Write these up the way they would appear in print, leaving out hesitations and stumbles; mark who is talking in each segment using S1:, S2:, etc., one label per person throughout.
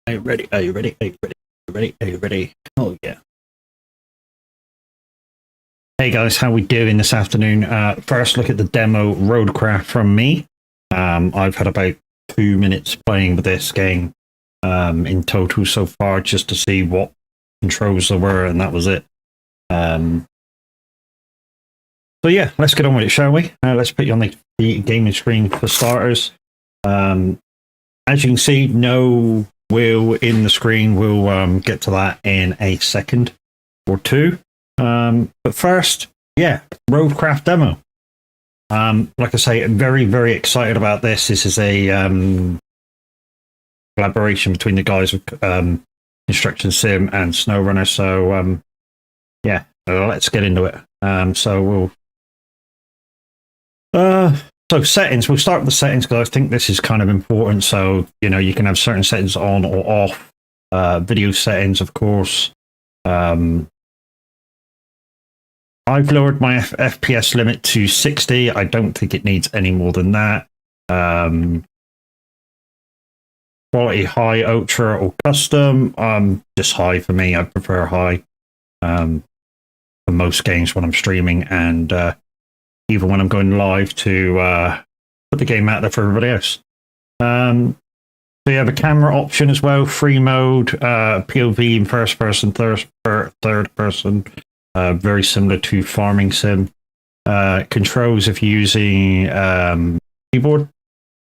S1: Are you ready? Are you ready? Are you ready? Are you ready? Are you ready? Oh yeah. Hey guys, how we doing this afternoon? First look at the demo Roadcraft from me. I've had about 2 minutes playing with this game in total so far, just to see what controls there were, and that was it. So yeah, let's get on with it, shall we? Let's put you on the gaming screen for starters. As you can see, no wheel in the screen. We'll get to that in a second or two. But first, yeah, Roadcraft demo. Like I say, I'm very, very excited about this. This is a collaboration between the guys with Construction Sim and SnowRunner. So yeah, let's get into it. So settings, we'll start with the settings because I think this is kind of important. So, you know, you can have certain settings on or off. Video settings, of course. I've lowered my FPS limit to 60. I don't think it needs any more than that. Quality high, ultra, or custom. Just high for me. I prefer high for most games when I'm streaming, and even when I'm going live to put the game out there for everybody else. So you have a camera option as well, free mode, POV in first person, third person, very similar to Farming Sim. Controls if you're using keyboard.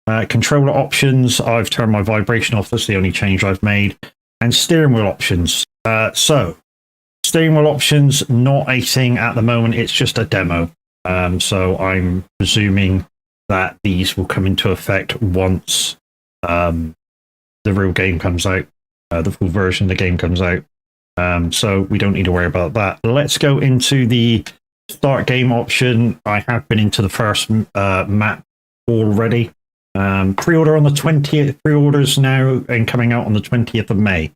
S1: Controller options, I've turned my vibration off, that's the only change I've made. And steering wheel options. So, steering wheel options, not a thing at the moment, it's just a demo. So I'm presuming that these will come into effect once the real game comes out, the full version of the game comes out. So we don't need to worry about that. Let's go into the start game option. I have been into the first map already. Pre-order on the 20th, pre-orders now and coming out on the 20th of May.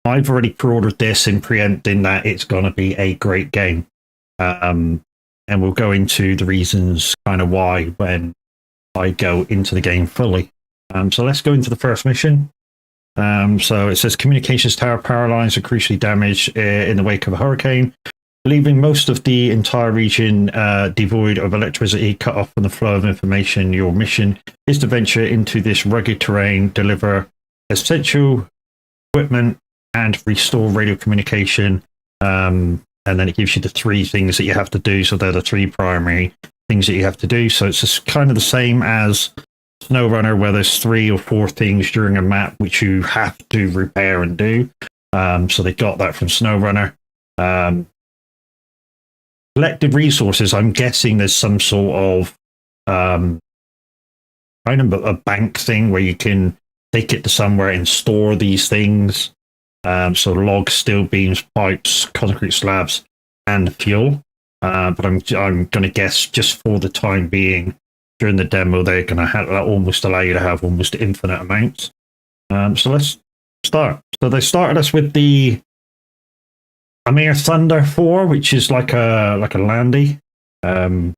S1: I've already pre-ordered this in preempting that it's going to be a great game. And we'll go into the reasons kind of why when I go into the game fully. So let's go into the first mission. So it says communications tower power lines are crucially damaged in the wake of a hurricane, leaving most of the entire region devoid of electricity, cut off from the flow of information. Your mission is to venture into this rugged terrain, deliver essential equipment, and restore radio communication. And then it gives you the 3 things that you have to do. So they're the 3 primary things that you have to do. So it's just kind of the same as SnowRunner, where there's 3 or 4 things during a map which you have to repair and do. So they got that from SnowRunner. Collected resources, I'm guessing there's some sort of kind of a bank thing where you can take it to somewhere and store these things. So logs, steel beams, pipes, concrete slabs, and fuel. But I'm going to guess just for the time being, during the demo, they're going to almost allow you to have almost infinite amounts. So let's start. So they started us with the Amir Thunder 4, which is like a Landy, or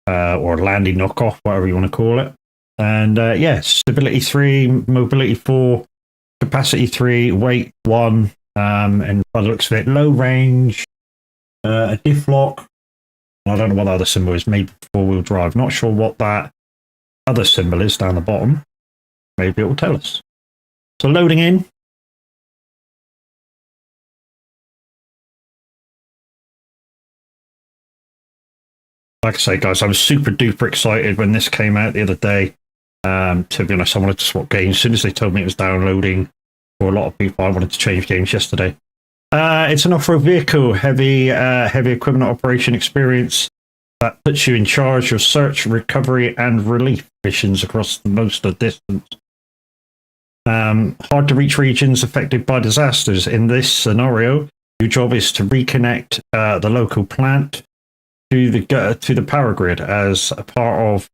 S1: Landy knockoff, whatever you want to call it. And yeah, stability 3, mobility 4, capacity 3, weight 1, and by the looks of it, low range, a diff lock. I don't know what the other symbol is, maybe 4-wheel drive. Not sure what that other symbol is down the bottom. Maybe it will tell us. So loading in. Like I say, guys, I was super duper excited when this came out the other day. To be honest, I wanted to swap games. As soon as they told me it was downloading, for a lot of people, I wanted to change games yesterday. It's an off-road vehicle, heavy equipment operation experience that puts you in charge of search, recovery, and relief missions across most of the distance. Hard to reach regions affected by disasters. In this scenario, your job is to reconnect the local plant to the power grid as a part of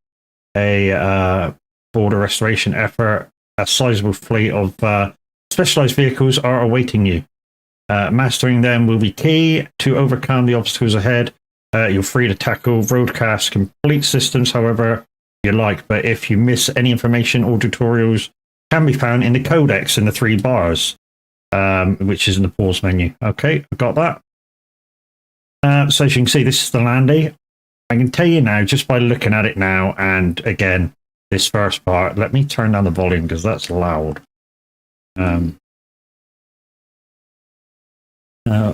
S1: a border restoration effort. A sizable fleet of specialized vehicles are awaiting you. Mastering them will be key to overcome the obstacles ahead. You're free to tackle Roadcraft's complete systems however you like, but if you miss any information or tutorials, can be found in the codecs in the 3 bars, which is in the pause menu. Okay, I got that. So as you can see, this is the landy. I can tell you now, just by looking at it now, and again, this first part, let me turn down the volume because that's loud.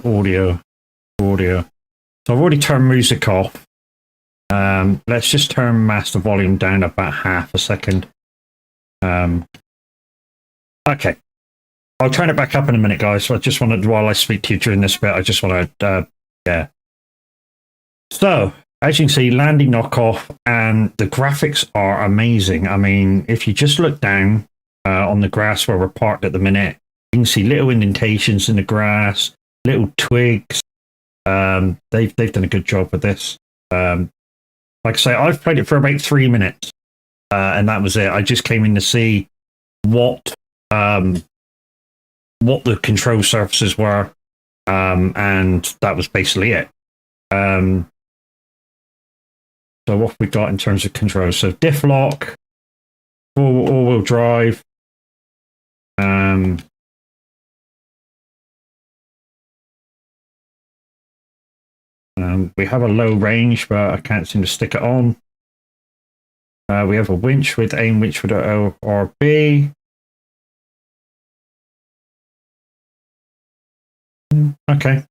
S1: Audio. So I've already turned music off. Let's just turn master volume down about half a second. Okay. I'll turn it back up in a minute, guys. So I just wanted, while I speak to you during this bit, I just want to, yeah. So, as you can see, landing knockoff, and the graphics are amazing. I mean, if you just look down on the grass where we're parked at the minute, you can see little indentations in the grass, little twigs. They've done a good job with this. Like I say, I've played it for about 3 minutes, and that was it. I just came in to see what the control surfaces were, and that was basically it. So what have we got in terms of control? So diff lock, all-wheel drive. We have a low range, but I can't seem to stick it on. We have a winch with aim winch with O or B. Okay.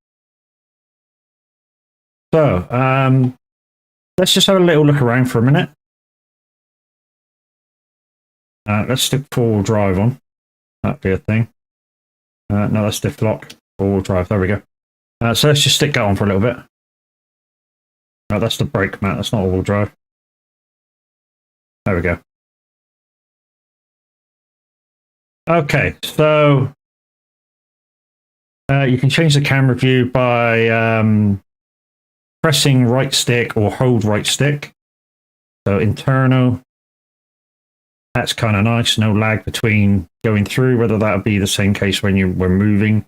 S1: So, let's just have a little look around for a minute. Let's stick 4-wheel drive on. That'd be a thing. No, that's diff lock. 4-wheel drive. There we go. So let's just stick that on for a little bit. No, that's the brake mat. That's not all-wheel drive. There we go. Okay, so you can change the camera view by pressing right stick or hold right stick. So internal. That's kind of nice. No lag between going through, whether that would be the same case when you were moving.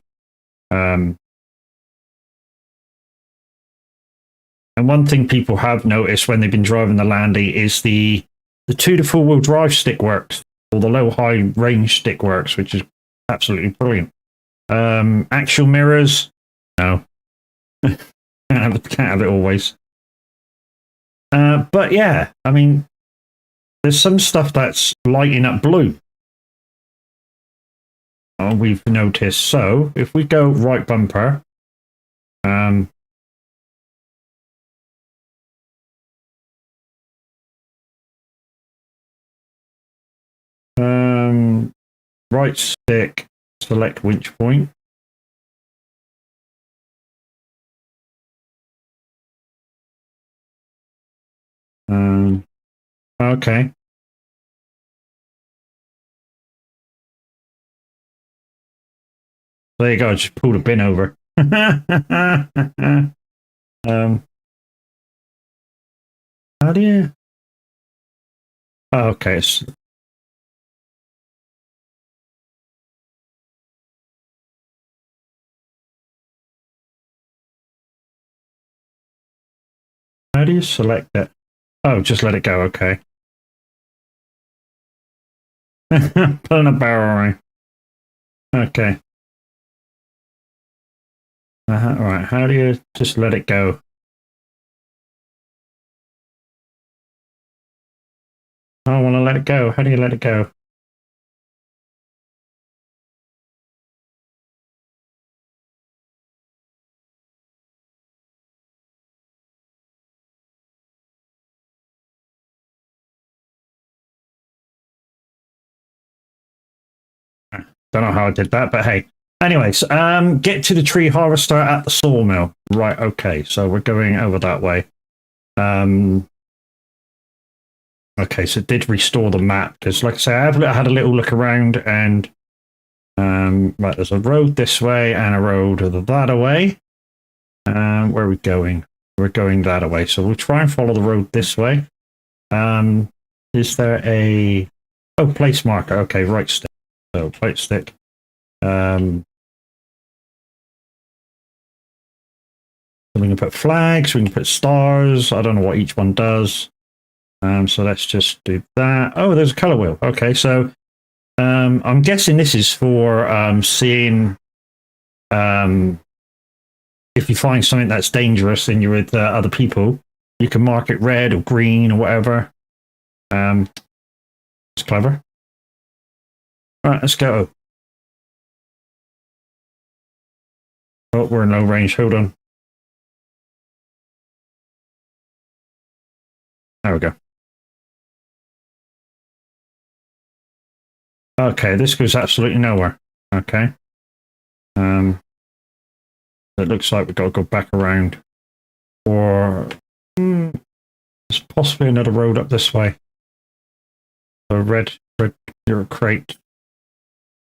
S1: And one thing people have noticed when they've been driving the Landy is the 2 to 4-wheel drive stick works, or the low-high range stick works, which is absolutely brilliant. Actual mirrors, no. can't have it always. But yeah, I mean, there's some stuff that's lighting up blue. We've noticed. So if we go right bumper, right stick, select winch point. Okay. There you go. I just pulled a bin over. How do you? Oh, okay. How do you select it? Oh, just let it go. Okay. Pulling a barrel right. Okay. Right. How do you just let it go? I want to let it go. How do you let it go? Don't know how I did that, but hey. Anyways, get to the tree harvester at the sawmill. Right, okay, so we're going over that way. Okay, so it did restore the map, because like I say, I have had a little look around, and right, there's a road this way and a road that way. Where are we going? We're going that way, so we'll try and follow the road this way. Is there a... Oh, place marker. Okay, right stick. So, right stick. So we can put flags, we can put stars. I don't know what each one does. So let's just do that. Oh, there's a color wheel. Okay, so I'm guessing this is for seeing if you find something that's dangerous and you're with other people, you can mark it red or green or whatever. It's clever. All right, let's go. Oh, we're in low range. Hold on. There we go. Okay, this goes absolutely nowhere. Okay. It looks like we've got to go back around. Or there's possibly another road up this way. So red, you're a crate.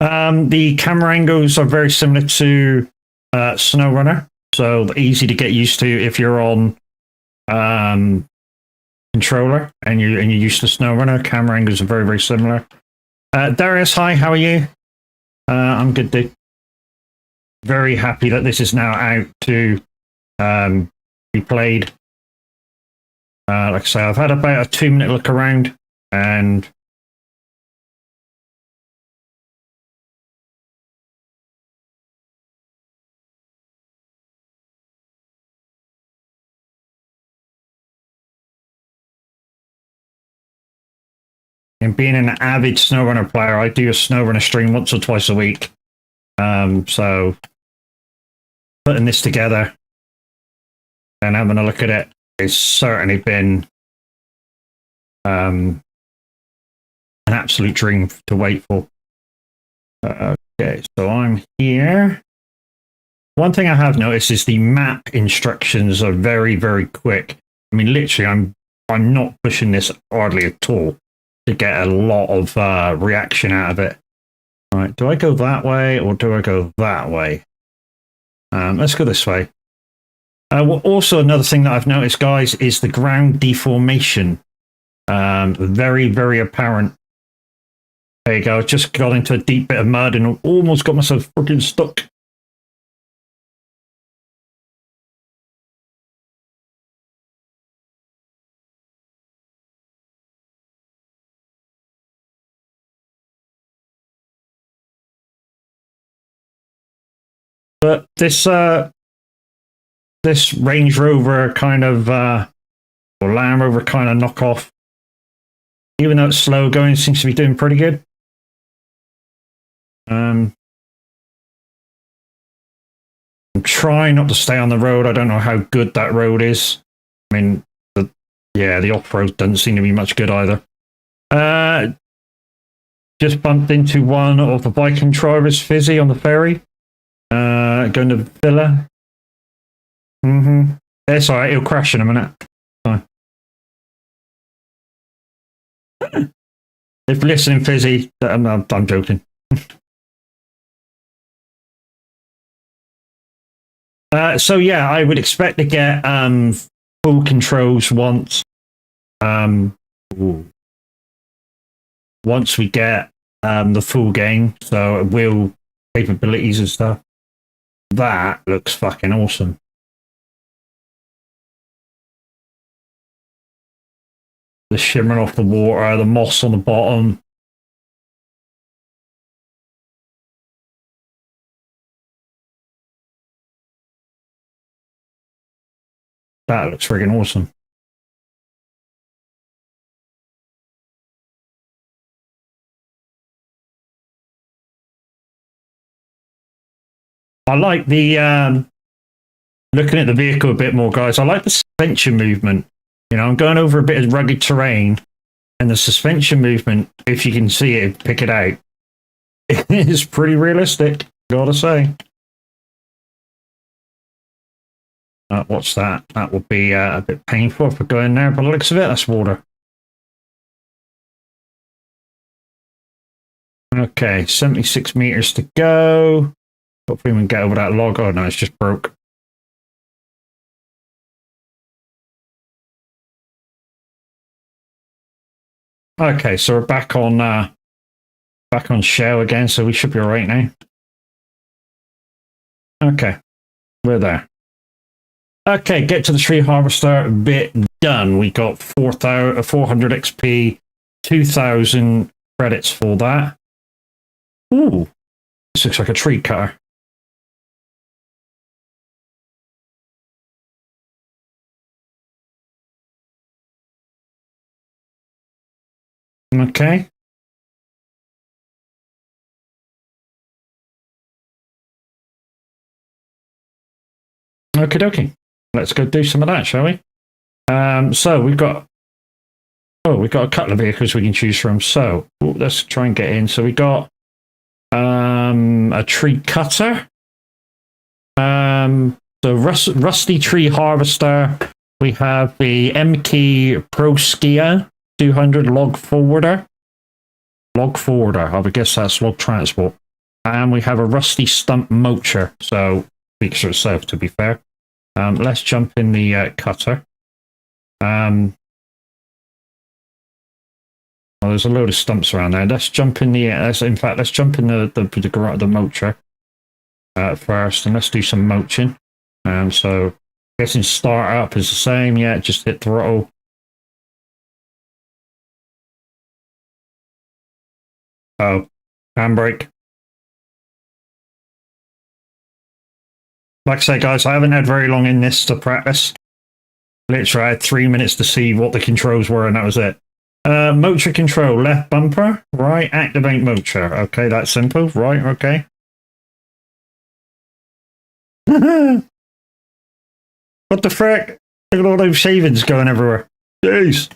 S1: The camera angles are very similar to SnowRunner, so easy to get used to if you're on controller and you're used to SnowRunner. Camera angles are very, very similar. Darius, hi, how are you? I'm good, dude. Very happy that this is now out to be played. Like I say, I've had about a 2-minute look around and being an avid SnowRunner player, I do a SnowRunner stream once or twice a week. So putting this together and having a look at it has certainly been an absolute dream to wait for. Okay, so I'm here. One thing I have noticed is the map instructions are very, very quick. I mean, literally, I'm not pushing this hardly at all to get a lot of reaction out of it. All right, do I go that way or do I go that way? Let's go this way. Well, also, another thing that I've noticed, guys, is the ground deformation. Very, very apparent. There you go. I just got into a deep bit of mud and almost got myself freaking stuck. But this Range Rover kind of or Land Rover kind of knockoff, even though it's slow going, seems to be doing pretty good. I'm trying not to stay on the road. I don't know how good that road is. I mean, the off-road doesn't seem to be much good either. Just bumped into one of the Viking drivers, Fizzy, on the ferry. Going to Villa. It's alright, he'll crash in a minute. Fine. If listening, Fizzy, I'm joking. So yeah, I would expect to get full controls once we get the full game. So wheel capabilities and stuff. That looks fucking awesome. The shimmering off the water, the moss on the bottom. That looks friggin' awesome. I like the looking at the vehicle a bit more, guys. I like the suspension movement. You know, I'm going over a bit of rugged terrain, and the suspension movement, if you can see it, pick it out, it is pretty realistic, gotta say. What's that? That would be a bit painful if we go in there, but the looks of it, that's water. Okay, 76 meters to go. Hopefully we can get over that log. Oh no, it's just broke. Okay, so we're back on shell again, so we should be all right now. Okay, we're there. Okay, get to the tree harvester bit done. We got 400 XP, 2,000 credits for that. Ooh, this looks like a tree cutter. Okay. Okie dokie. Let's go do some of that, shall we? So we've got a couple of vehicles we can choose from. So let's try and get in. So we got a tree cutter. The rusty tree harvester. We have the MK Pro Skier 200 log forwarder. Log forwarder. I would guess that's log transport. And we have a rusty stump mulcher. So speaks for itself, to be fair. Let's jump in the cutter. Well, there's a load of stumps around there. Let's jump in the. Let's jump in the mulcher first, and let's do some mulching. So guessing start up is the same. Yeah, just hit throttle. Oh, handbrake. Like I say, guys, I haven't had very long in this to practice. Literally, I had 3 minutes to see what the controls were, and that was it. Mulcher control, left bumper, right, activate mulcher. Okay, that's simple. Right, okay. What the frick? Look at all those shavings going everywhere. Jeez.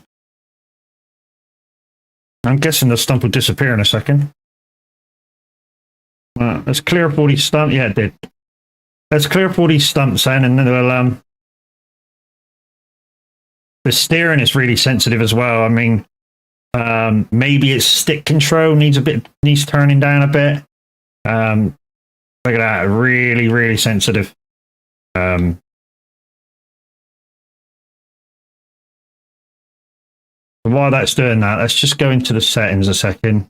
S1: I'm guessing the stump will disappear in a second. Let's clear up all these stumps. Yeah, it did. Let's clear up all these stumps then, and then we'll, the steering is really sensitive as well. I mean, maybe its stick control needs turning down a bit. Look at that, really, really sensitive. While that's doing that, let's just go into the settings a second.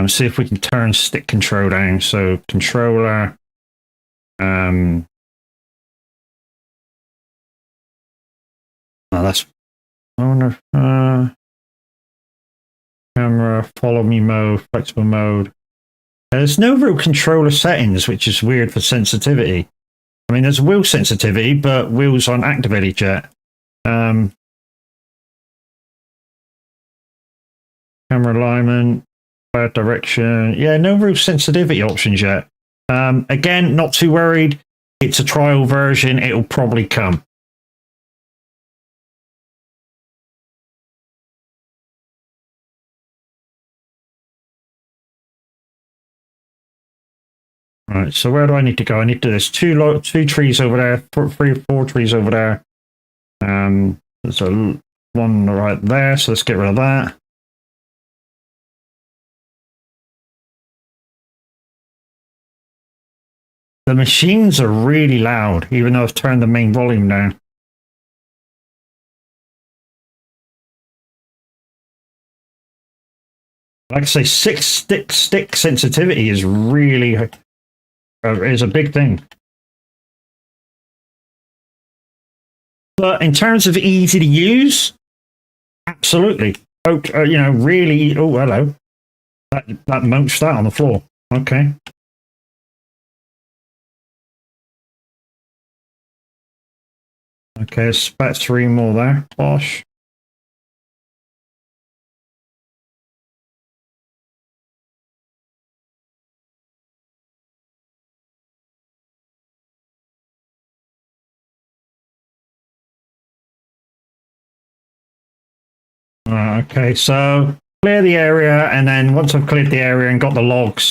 S1: See if we can turn stick control down. So controller. Oh, that's. I wonder. Camera, follow me mode, flexible mode. There's no real controller settings, which is weird for sensitivity. I mean, there's wheel sensitivity, but wheels aren't activated yet. Camera alignment, fire direction. Yeah, no real sensitivity options yet. Again, not too worried. It's a trial version. It'll probably come. Right, so where do I need to go? I need to. There's two trees over there, three or four trees over there. There's one right there, so let's get rid of that. The machines are really loud, even though I've turned the main volume down. Like I say, stick sensitivity is really is a big thing. But in terms of easy to use, absolutely. Really. Oh, hello. That munched that on the floor. Okay. Okay, it's about 3 more there. Bosh. Okay, so clear the area, and then once I've cleared the area and got the logs,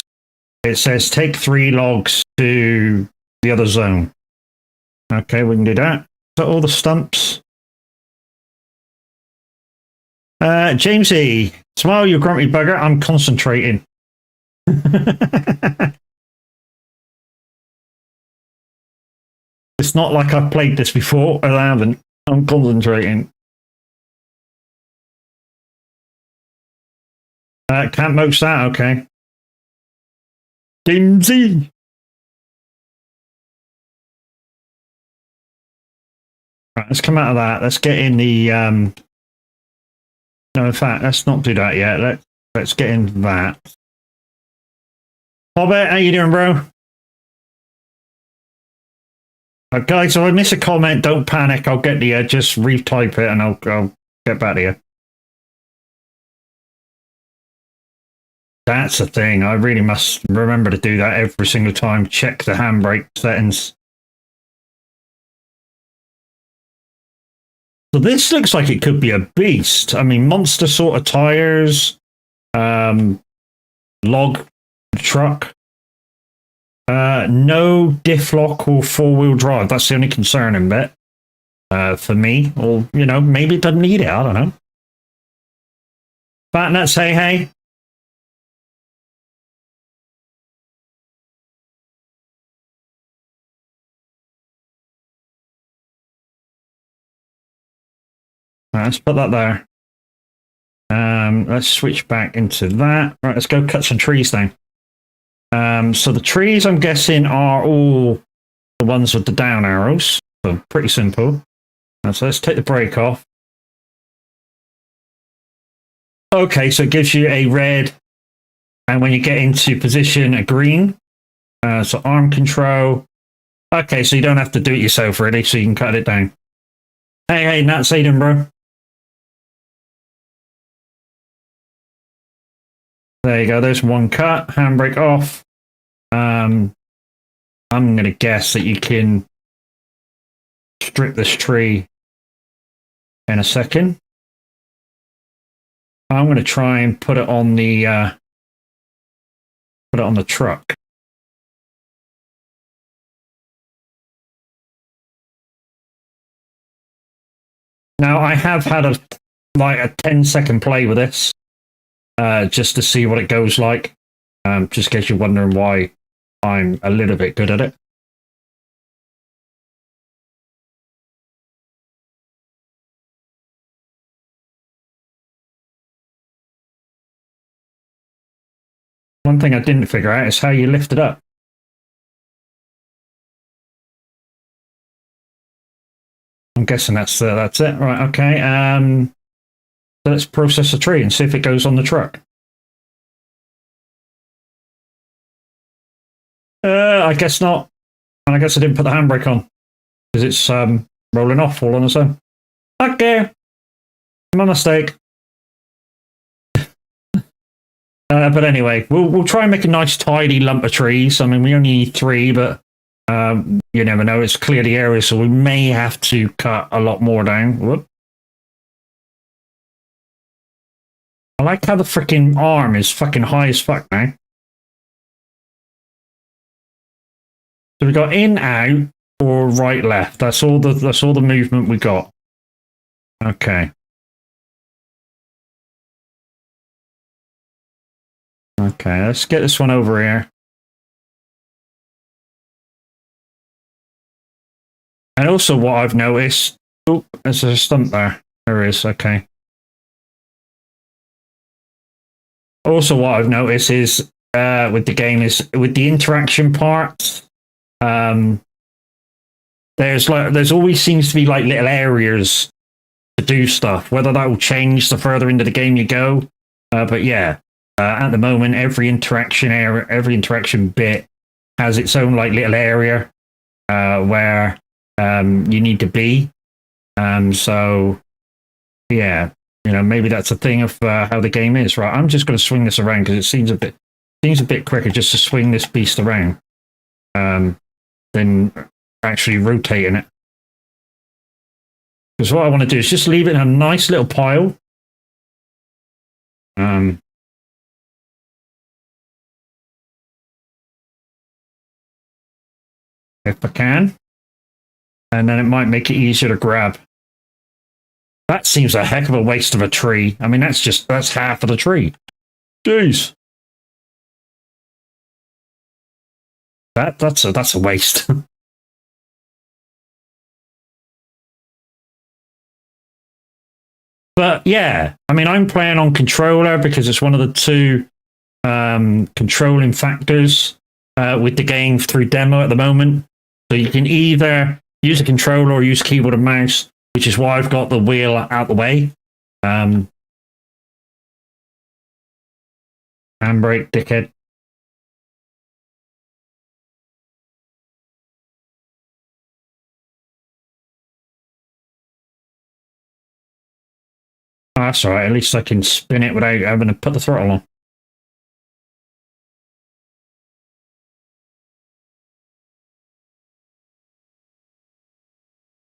S1: it says take 3 logs to the other zone. Okay, we can do that. So all the stumps. Jamesy, smile, you grumpy bugger. I'm concentrating. It's not like I've played this before, and I haven't. I'm concentrating. Can't moach that, okay. Jamesy! Right, let's come out of that. Let's get in the... No, in fact, let's not do that yet. Let's get in that. Hobbit, how you doing, bro? Guys, if I miss a comment, don't panic. I'll get to you. Just retype it and I'll get back to you. That's the thing. I really must remember to do that every single time. Check the handbrake settings. So this looks like it could be a beast. I mean, monster sort of tires, log truck. No diff lock or four-wheel drive. That's the only concerning bit for me. Or, you know, maybe it doesn't need it. I don't know. Fatnut, say hey. Right, let's put that there. Let's switch back into that. Right, let's go cut some trees down. So the trees, I'm guessing, are all the ones with the down arrows. So pretty simple. So let's take the brake off. Okay, so it gives you a red, and when you get into position, a green. So arm control. Okay, so you don't have to do it yourself, really, so you can cut it down. Hey, Nat Saden, bro. There you go. There's one cut. Handbrake off. I'm going to guess that you can strip this tree in a second. I'm going to try and put it on the truck. Now I have had a 10-second play with this. Just to see what it goes like. Just in case you're wondering why I'm a little bit good at it. One thing I didn't figure out is how you lift it up. I'm guessing that's it. Right, okay. So let's process the tree and see if it goes on the truck. I guess not. And I guess I didn't put the handbrake on because it's rolling off all on its own. Okay, my mistake. But anyway, we'll try and make a nice tidy lump of trees. I mean, we only need 3, but you never know. It's clear the area, so we may have to cut a lot more down. Whoop. I like how the freaking arm is fucking high as fuck now. So we got in, out, or right, left. That's all the movement we got. Okay. Okay, let's get this one over here. And also what I've noticed... Oh, there's a stump there. There is, okay. Also what I've noticed is, with the game, is with the interaction parts, there's always seems to be like little areas to do stuff. Whether that will change the further into the game you go. But yeah, at the moment, every interaction bit has its own like little area where you need to be. So yeah, you know, maybe that's a thing of how the game is. Right, I'm just going to swing this around because it seems a bit quicker just to swing this beast around than actually rotating it. Because what I want to do is just leave it in a nice little pile. If I can. And then it might make it easier to grab. That seems a heck of a waste of a tree. I mean, that's half of the tree. Jeez. That's a waste. But yeah, I mean, I'm playing on controller because it's one of the 2 controlling factors with the game through demo at the moment. So you can either use a controller or use keyboard and mouse, which is why I've got the wheel out the way. Handbrake, dickhead. that's all right. At least I can spin it without having to put the throttle on.